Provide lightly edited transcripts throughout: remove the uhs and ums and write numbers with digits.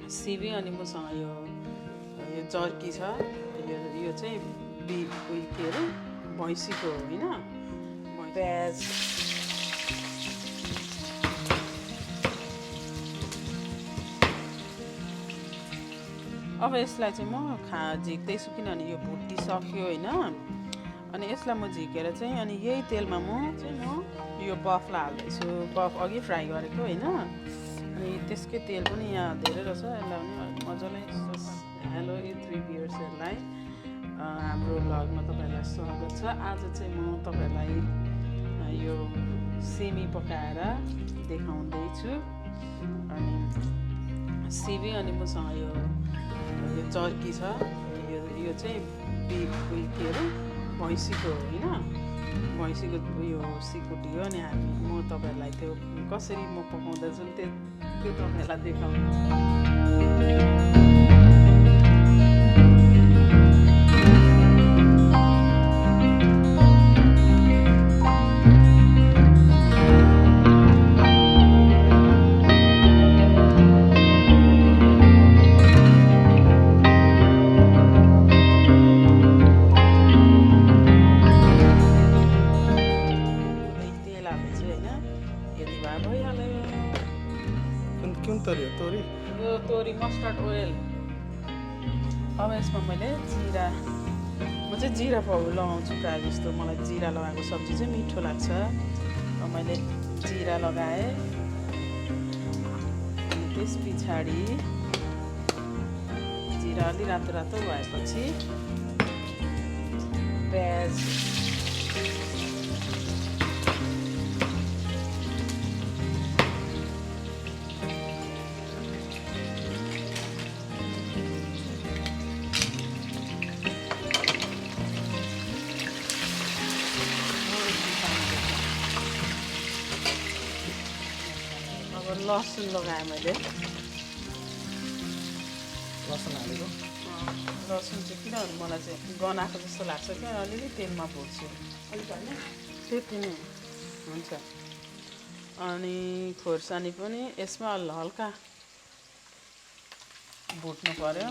सिबी अनि मसँग यो जर्की छ यो चाहिँ के अरे भैँसीको होइन प्याज अब यसलाई चाहिँ म झिक्दैछु किनभने यो भुटिसक्यो होइन अनि यसलाई म झिकेर चाहिँ अनि यही तेलमा म यो बफलाई हाल्दैछु बफ अघि फ्राई गरेको होइन अनि त्यसकै तेल पनि यहाँ धेरै रहेछ यसलाई पनि मजाले हेलो 3 भियर्सहरूलाई हाम्रो भ्लगमा तपाईँहरूलाई स्वागत छ आज चाहिँ म तपाईँहरूलाई यो सिमी पकाएर देखाउँदैछु अनि सिमी अनि मसँग यो जर्की छ यो चाहिँ के अरे भैँसीको होइन भैँसीको उयो सिकुटी हो अनि म तपाईँहरूलाई त्यो कसरी म पकाउँदैछु त्यो तपाईँहरूलाई देखाउँछु तोरी मस्टर्ड ओइल अब यसमा मैले जिरा म चाहिँ जिरा पाउडर लगाउँछु प्रायः जस्तो मलाई जिरा लगाएको सब्जी चाहिँ मिठो लाग्छ मैले जिरा लगाएँ अनि त्यस पछाडि जिरा अलि रातो रातो भएपछि प्याज लसुन लगाएँ मैले लसुन हालेको लसुन चाहिँ किनभने मलाई चाहिँ गनाएको जस्तो लाग्छ क्या अलिअलि तेलमा भुट्छु त्यति नै हुन्छ अनि खोर्सानी पनि यसमा हल्का भुट्नु पर्यो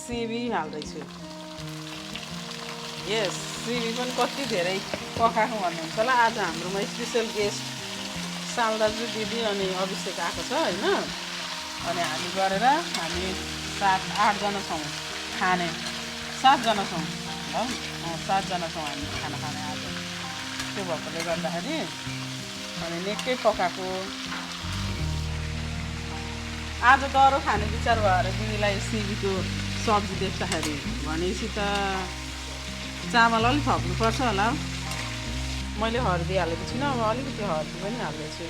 सिबी हाल्दैछु यस सिबी पनि कति धेरै पकाएको भन्नुहुन्छ होला आज हाम्रोमा स्पेसल गेस्ट साल दाजु दिदी अनि अभिषेक आएको छ होइन अनि हामी गरेर हामी 7-8 जना छौँ खाने 7 जना छौँ ल 7 जना छौँ हामी खाना खाने आज त्यो भएकोले गर्दाखेरि अनि निकै पकाएको आज गरो खाने विचार भएर दिदीलाई सिबीको सब्जी देख्दाखेरि भनेपछि त चामल अलिक थप्नुपर्छ होला मैले हर्दी हालेको छुइनँ अब अलिकति हर्दी पनि हाल्दैछु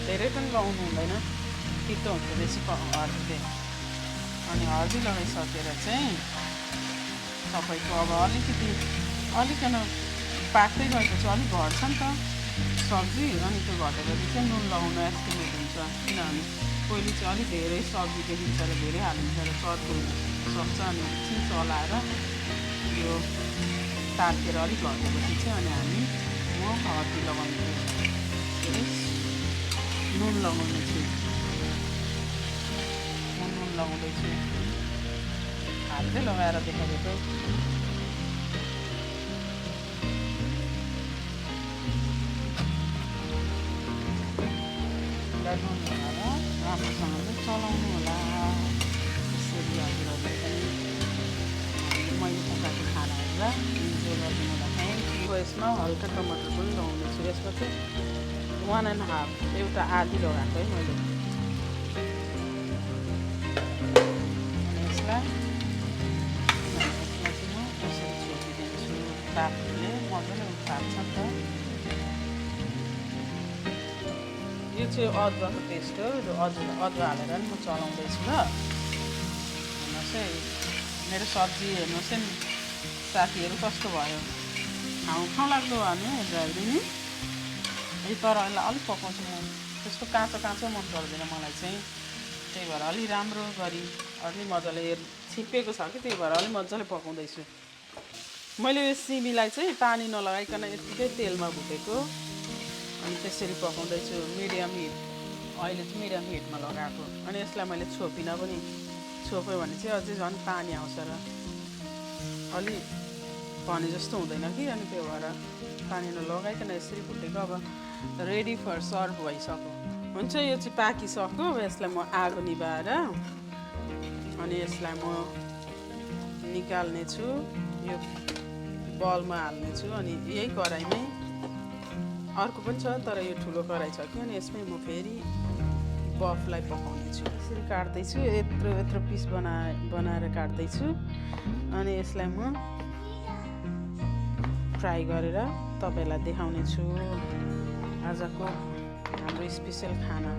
धेरै पनि लगाउनु हुँदैन तितो हुन्छ बेसी हर्दी अनि हर्दी लगाइसकेर चाहिँ तपाईँको अब अलिकति पाक्दै गएपछि अलिक घट्छ नि त सब्जी अनि त्यो घटेपछि चाहिँ नुन लगाउनु एस्टिमेट हुन्छ किनभने पहिले चाहिँ अलिक धेरै सब्जी देखिन्छ र धेरै हालिन्छ र चर्को सक्छ अनि एकछिन चलाएर यो तार्केर अलिक घटेपछि चाहिँ अनि हामी म हर्दी लगाउने नुन लगाउँदैछु म नुन लगाउँदैछु हाल्दै लगाएर देखाएको नुन लगाएर राम्रोसँगले चलाउनु होला त्यसरी हजुरहरूले पनि मैले पकाएको खानाहरूलाई इन्जोय गरिदिनु होला थ्याङ्क यू यसमा हल्का टमाटर पनि लगाउँदैछु यसमा चाहिँ 1.5 एउटा आधी लगाएको है मैले यसलाई यसमा चाहिँ म यसरी छोपिदिन्छु तापले मजाले उठाल्छ नि त यो चाहिँ अदुवाको पेस्ट हो यो अदुवा हालेर नि म चलाउँदैछु ल हेर्नुहोस् है मेरो सब्जी हेर्नुहोस् है साथीहरू कस्तो भयो खाउँ लाग्दो भयो नि हेर्दाखेरि नि तर यसलाई अलिक पकाउँछु म त्यस्तो काँचो मन पर्दैन मलाई चाहिँ त्यही भएर अलि राम्रो गरी अलि मजाले छिप्पिएको छ कि त्यही भएर अलि मजाले पकाउँदैछु मैले यो सिमीलाई चाहिँ पानी नलगाइकन यतिकै तेलमा भुटेको अनि त्यसरी पकाउँदैछु मिडियम हिट अहिले चाहिँ मिडियम हिटमा लगाएको अनि यसलाई मैले छोपिनँ पनि छोप्यो भने चाहिँ अझै झन् पानी आउँछ र अलि भने जस्तो हुँदैन कि अनि त्यो भएर पानी नलगाइकन यसरी भुटेको अब रेडी फर सर्भ भइसक्यो हुन्छ यो चाहिँ पाकिसक्यो अब यसलाई म आगो निभाएर अनि यसलाई म निकाल्ने छु यो बलमा हाल्ने छु अनि यही कराईमै अर्को पनि छ तर यो ठुलो कराई छ कि अनि यसमै म फेरि बफलाई पकाउने छु यसरी काट्दैछु यत्रो यत्रो पिस बनाएर काट्दैछु अनि यसलाई म फ्राई गरेर तपाईँलाई देखाउने छु आजको हाम्रो स्पेसल खाना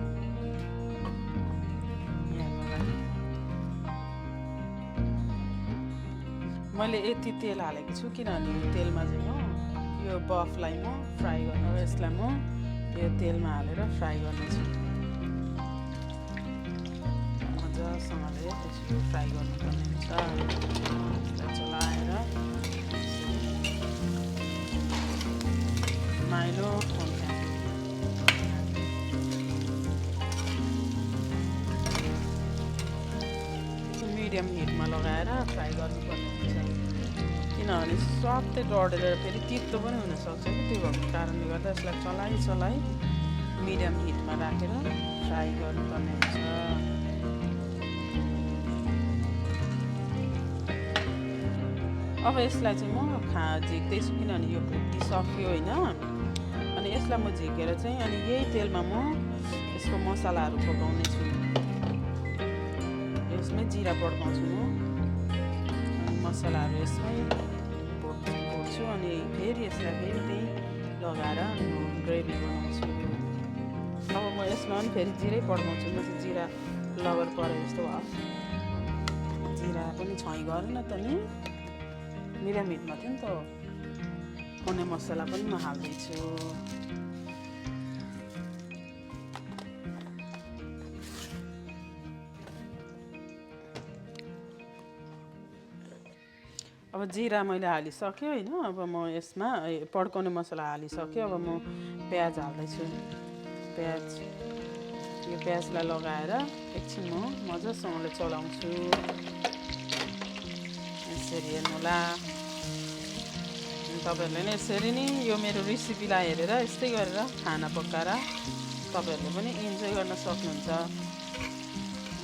मैले यति तेल हालेको छु किनभने यो तेलमा चाहिँ म यो बफलाई म फ्राई गर्नु यसलाई म यो तेलमा हालेर फ्राई गर्नेछु मजासँगले त्यसरी फ्राई गर्नुपर्ने हुन्छ यसलाई चलाएर माइलो मिडियम हिटमा लगाएर फ्राई गर्नुपर्ने हुन्छ किनभने स्वात्तै डढेर फेरि तितो पनि हुनसक्छ कि त्यो भएको कारणले गर्दा यसलाई चलाइ मिडियम हिटमा राखेर फ्राई गर्नुपर्ने हुन्छ अब यसलाई चाहिँ म झिक्दैछु किनभने यो भुटिसक्यो होइन अनि यसलाई म झिकेर चाहिँ अनि यही तेलमा म यसको मसलाहरू पकाउने छु यसमै जिरा पड्काउँछु म अनि मसलाहरू यसमै भुट्छु अनि फेरि यसलाई फेरि त्यही लगाएर ग्रेभी बनाउँछु अब म यसमा पनि फेरि जिरै पड्काउँछु म चाहिँ जिरा लबर परे जस्तो भयो जिरा पनि छोइ गरेन त नि मिडियम हिटमा थियो नि त कुनै मसला पनि म हाल्दैछु अब जिरा मैले हालिसक्यो होइन अब म यसमा पड्काउने मसला हालिसक्यो अब म प्याज हाल्दैछु यो प्याजलाई लगाएर एकछिन म मजासँगले चलाउँछु यसरी हेर्नुहोला तपाईँहरूले नि यसरी नै यो मेरो रेसिपीलाई हेरेर यस्तै गरेर खाना पकाएर तपाईँहरूले पनि इन्जोय गर्न सक्नुहुन्छ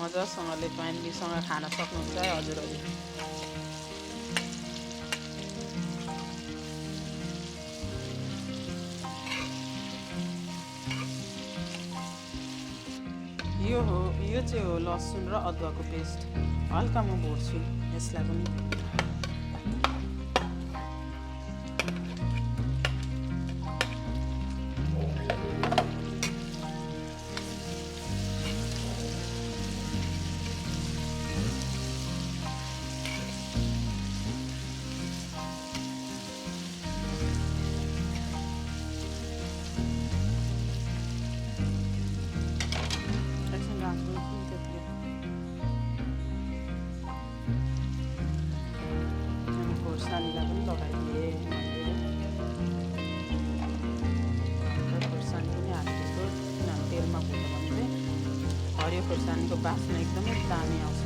मजासँगले फ्यामिलीसँग खान सक्नुहुन्छ हजुरहरू यो चाहिँ हो लसुन र अदुवाको पेस्ट हल्का म भुट्छु यसलाई पनि खोर्सानीलाई पनि लगाइदिएँ खोर्सानी पनि हालिदिएको किनभने तेलमा भुट्यो भने चाहिँ हरियो खोर्सानीको बास्ना एकदमै दामी आउँछ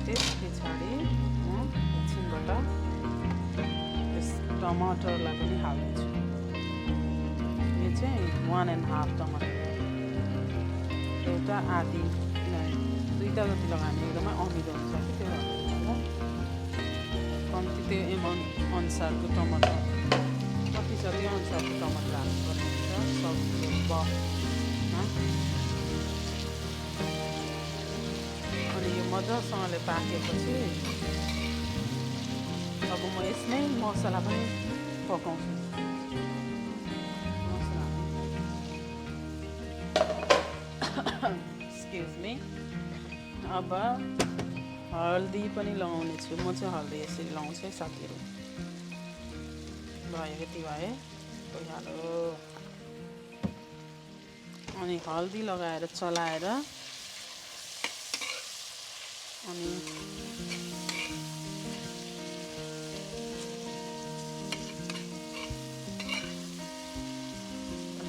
त्यस पछाडि म एकछिनबाट टमाटरलाई पनि हाल्नेछु यो चाहिँ 1.5 टमाटर एउटा आधी दुईवटा जति लगाउने एकदमै अमिलो हुन्छ कि त्यो भएर कम्ती त्यो एमाउन्ट अनुसारको टमाटर कति छ त्यो अनुसारको टमाटर हाल्नुपर्ने हुन्छ सब्जीको बफमा अनि यो मजासँगले पाकेपछि अब म यसमै मसला पनि पकाउँछु एक्सक्युज मी अब हल्दी पनि लगाउने छु म चाहिँ हल्दी यसरी लगाउँछु है साथीहरू भयो यति भए भइहाल्यो अनि हल्दी लगाएर चलाएर अनि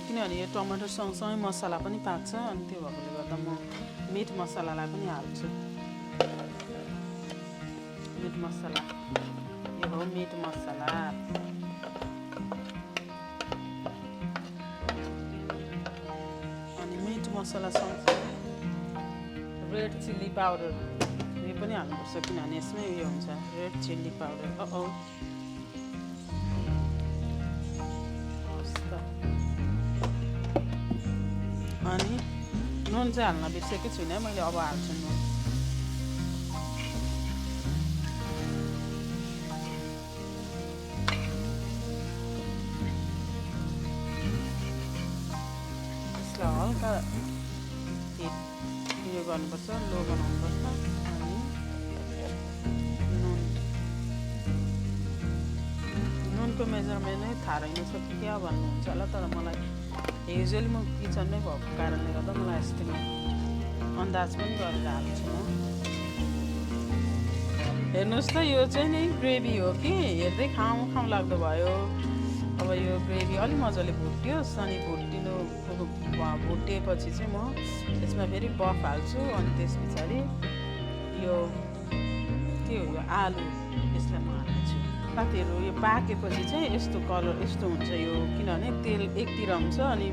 किनभने यो टमाटर सँगसँगै मसला पनि पाक्छ अनि त्यो भएकोले गर्दा म मिट मसलालाई पनि हाल्छु। मिट मसला यो हो मिट मसला। अनि मिट मसला सँगसँगै रेड चिल्ली पाउडर यो पनि हाल्नुपर्छ किनभने यसमै उयो हुन्छ रेड चिल्ली पाउडर। अनि नुन चाहिँ हाल्न बिर्सेकै छुइनँ मैले, अब हाल्छु नुन। यसलाई हल्का उयो गर्नुपर्छ, लो बनाउनुपर्छ। अनि नुनको मेजरमेन्ट नै थाहा रहेनछ कि क्या भन्नुहुन्छ होला, तर मलाई युजली म किचनमै भएको कारणले गर्दा मलाई यस्तो अन्दाज पनि गरेर हाल्छु म। हेर्नुहोस् त यो चाहिँ नि ग्रेभी हो कि हेर्दै खाउँ लाग्दो भयो। अब यो ग्रेभी अलि मजाले भुट्योस् अनि भुटेपछि चाहिँ म यसमा फेरि बफ हाल्छु। अनि त्यस पछाडि यो के हो यो आलु यसलाई म हाल्छु। साथीहरू यो पाकेपछि चाहिँ यस्तो कलर यस्तो हुन्छ यो, किनभने तेल एकतिर हुन्छ अनि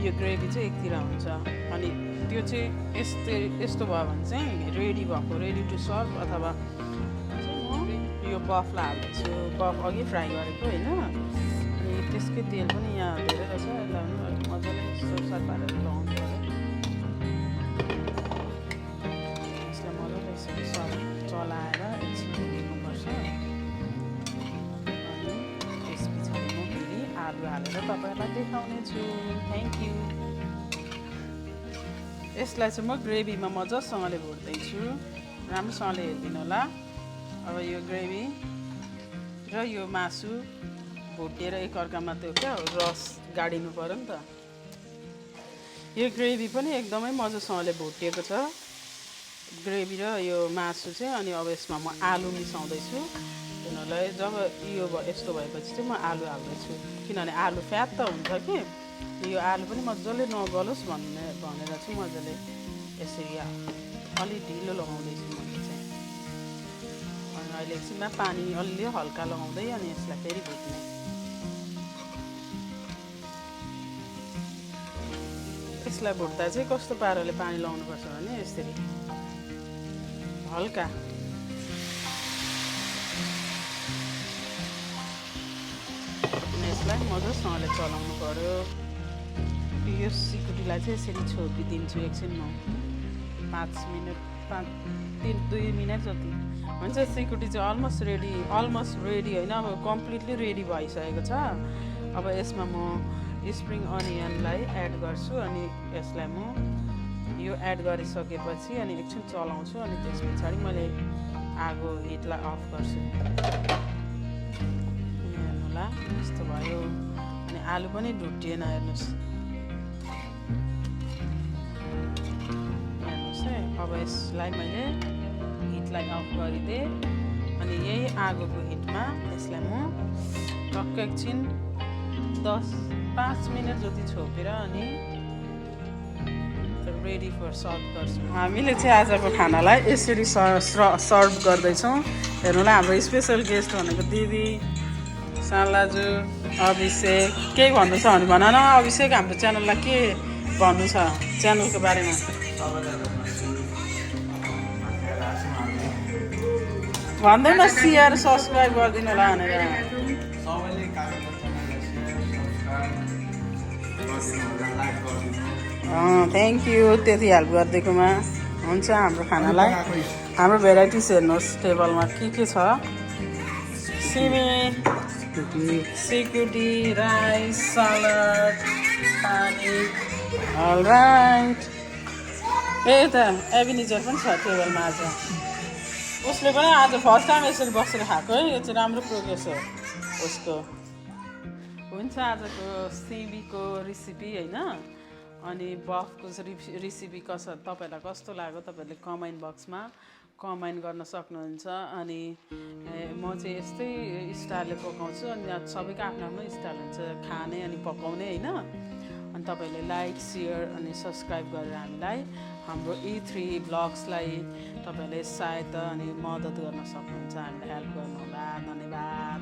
यो ग्रेभी चाहिँ एकतिर हुन्छ। अनि त्यो चाहिँ यस्तो भयो भने चाहिँ रेडी भएको, रेडी टु सर्भ। अथवा चाहिँ म यो बफलाई हाल्दैछु, बफ अघि फ्राई गरेको होइन। अनि त्यसकै तेल पनि यहाँ धेरै रहेछ, यसलाई पनि अलिक मजाले सोरसार पारेर लगाउनु पऱ्यो। यसलाई मजाले चलाएर एकछिन दिनुपर्छ। आलु हालेर तपाईँहरूलाई देखाउने छु। Thank you. यसलाई चाहिँ म ग्रेभीमा मजासँगले भुट्दैछु, राम्रोसँगले हेरिदिनु होला। अब यो ग्रेभी र यो मासु भुटेर एकअर्कामा त्यो क्या रस गाडिनु पऱ्यो नि त। यो ग्रेभी पनि एकदमै मजासँगले भुटिएको छ, ग्रेभी र यो मासु चाहिँ। अनि अब यसमा म आलु मिसाउँदैछु। तिनीहरूलाई जब यो यस्तो भएपछि चाहिँ म आलु हाल्दैछु, किनभने आलु फ्याट त हुन्छ कि यो आलु पनि मजाले नगलोस् भनेर चाहिँ मजाले यसरी अलि ढिलो लगाउँदैछु मैले चाहिँ। अनि अहिले एकछिनमा पानी अलि हल्का लगाउँदै अनि यसलाई फेरि भुट्ने। यसलाई भुट्दा चाहिँ कस्तो पाराले पानी लगाउनुपर्छ भने यसरी हल्का यसलाई मजासँगले चलाउनु पर्यो। यो सिकुटीलाई चाहिँ यसरी छोपिदिन्छु एकछिन म 5 मिनट 2 मिनट जति हुन्छ। सिकुटी चाहिँ अलमोस्ट रेडी होइन, अब कम्प्लिटली रेडी भइसकेको छ। अब यसमा म स्प्रिङ अनियनलाई एड गर्छु। अनि यसलाई म यो एड गरिसकेपछि अनि एकछिन चलाउँछु। अनि त्यस पछाडि मैले आगो हिटलाई अफ गर्छु। हेर्नुहोला यस्तो भयो। अनि आलु पनि ढुटिएन, हेर्नुहोस् है। अब यसलाई मैले हिटलाई अफ गरिदिएँ। अनि यही आगोको हिटमा यसलाई म टक्क एकछिन 5 मिनट जति छोपेर अनि रेडी फर सर्भ गर्छु। हामीले चाहिँ आजको खानालाई यसरी सर्भ गर्दैछौँ। हेर्नुलाई हाम्रो स्पेसल गेस्ट भनेको दिदी सालाजु अभिषेक। केही भन्नु छ भने भन न अभिषेक, हाम्रो च्यानललाई के भन्नु छ च्यानलको बारेमा? भन्दैन सेयर सब्सक्राइब गरिदिनु होला भनेर। थ्याङ्क यू त्यति हेल्प गरिदिएकोमा। हुन्छ हाम्रो खानालाई हाम्रो भेराइटिज हेर्नुहोस् टेबलमा के छ। सिमी, सिकुटी, राइस, सलाद, पानी। अलराइट। यता एभिनिजर पनि छ टेबलमा आज। उसले पनि आज फर्स्ट टाइम यसरी बसेर खाएको है। यो चाहिँ राम्रो प्रोग्रेस हो उसको। हुन्छ आजको सिमीको रेसिपी होइन। अनि बफको रेसिपी तपाईहरुलाई कस्तो लाग्यो तपाईहरुले कमेन्ट बक्समा कमेन्ट गर्न सक्नुहुन्छ अनि म चाहिँ यस्तै स्टाइलले पकाउँछु अनि सबैको आफ्नो आफ्नो स्टाइल हुन्छ खाने अनि पकाउने हैन अनि तपाईहरुले लाइक शेयर अनि सब्स्क्राइब गरेर हामीलाई हाम्रो E3 ब्लग्सलाई तपाईहरुले सहायता अनि मद्दत गर्न सक्नुहुन्छ हामीलाई हेल्प गर्नु होला धन्यवाद